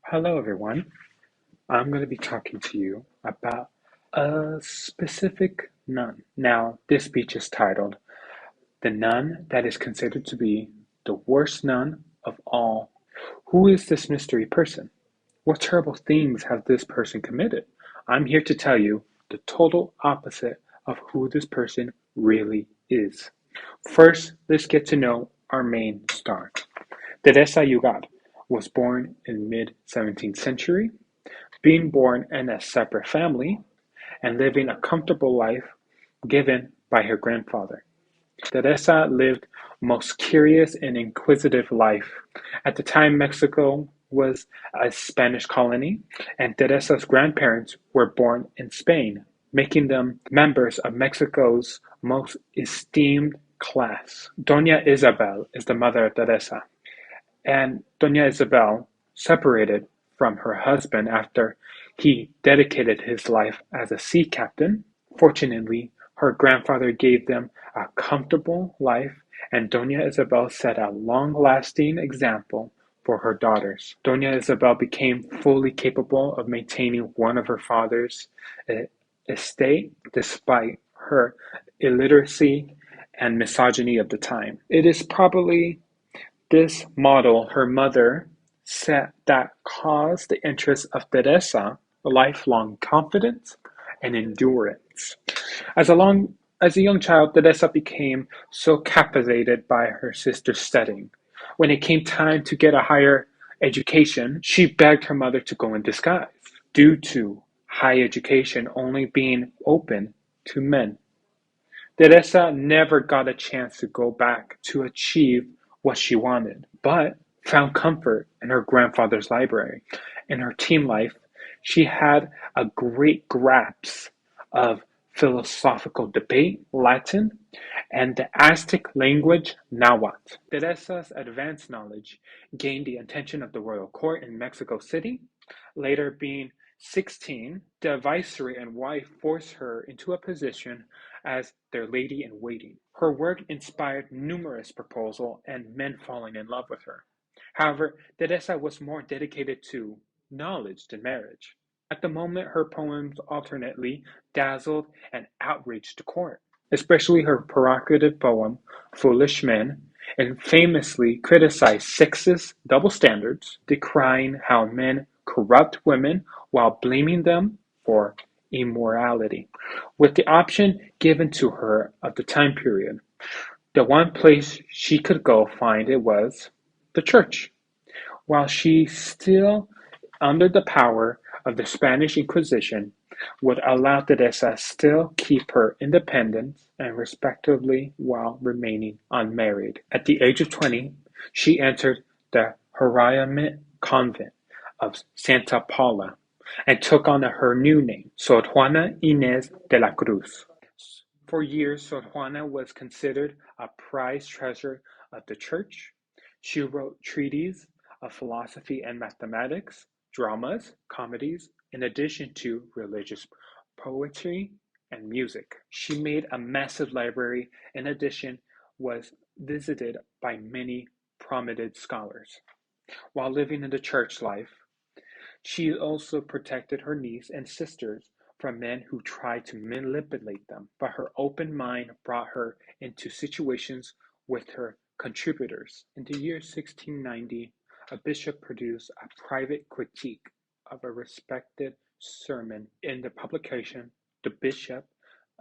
Hello, everyone. I'm going to be talking to you about a specific nun. Now, this speech is titled The Nun That Is Considered to Be the Worst Nun of All. Who is this mystery person? What terrible things have this person committed? I'm here to tell you the total opposite of who this person really is. First, let's get to know our main star. Teresa Ugarte was born in mid-17th century. Being born in a separate family and living a comfortable life given by her grandfather. Teresa lived a most curious and inquisitive life. At the time, Mexico was a Spanish colony, and Teresa's grandparents were born in Spain, making them members of Mexico's most esteemed class. Doña Isabel is the mother of Teresa, and Doña Isabel separated from her husband after he dedicated his life as a sea captain. Fortunately, her grandfather gave them a comfortable life, and Doña Isabel set a long-lasting example for her daughters. Doña Isabel became fully capable of maintaining one of her father's estate despite her illiteracy and misogyny of the time. It is probably this model her mother set that caused the interest of Teresa lifelong confidence and endurance. As a long as a young child, Teresa became so captivated by her sister's studying. When it came time to get a higher education, she begged her mother to go in disguise, due to high education only being open to men. Teresa never got a chance to go back to achieve what she wanted, but found comfort in her grandfather's library. In her teen life, she had a great grasp of philosophical debate, Latin, and the Aztec language Nahuatl. Teresa's advanced knowledge gained the attention of the royal court in Mexico City. Later, being 16, the viceroy and wife forced her into a position as their lady-in-waiting. Her work inspired numerous proposals and men falling in love with her. However, Teresa was more dedicated to knowledge than marriage. At the moment, her poems alternately dazzled and outraged the court, especially her provocative poem, Foolish Men, and famously criticized sexist double standards, decrying how men corrupt women while blaming them for immorality. With the option given to her of the time period, the one place she could go find it was the church. While she still under the power of the Spanish Inquisition, would allow Teresa still keep her independence and respectably while remaining unmarried. At the age of 20, she entered the Hieronymic convent of Santa Paula and took on her new name, Sor Juana Inés de la Cruz. For years, Sor Juana was considered a prized treasure of the church. She wrote treatises of philosophy and mathematics, dramas, comedies, in addition to religious poetry and music. She made a massive library, in addition, was visited by many prominent scholars. While living in the church life, she also protected her niece and sisters from men who tried to manipulate them, but her open mind brought her into situations with her contributors. In the year 1690, a bishop produced a private critique of a respected sermon. In the publication, the bishop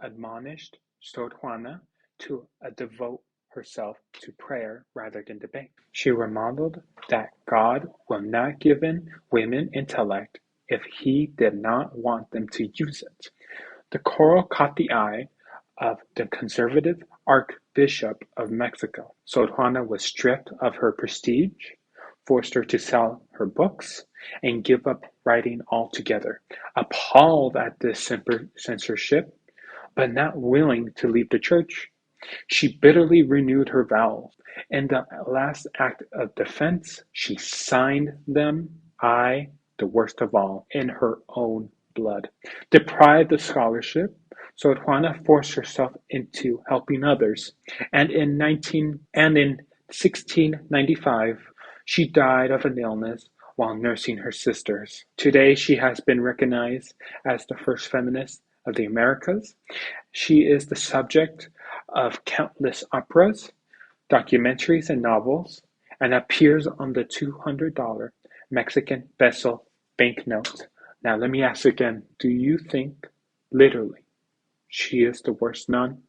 admonished Sor Juana to devote herself to prayer rather than debate. She remarked that God will not give women intellect if he did not want them to use it. The quarrel caught the eye of the conservative Archbishop of Mexico. Sor Juana was stripped of her prestige, forced her to sell her books, and give up writing altogether. Appalled at this censorship, but not willing to leave the church, she bitterly renewed her vows. In the last act of defense, she signed them, I, the worst of all, in her own blood. Deprived of scholarship, Sor Juana forced herself into helping others, and in 1695 she died of an illness while nursing her sisters. Today, she has been recognized as the first feminist of the Americas. She is the subject of countless operas, documentaries, and novels, and appears on the $200 Mexican peso banknote. Now, let me ask again, do you think, literally, she is the worst nun?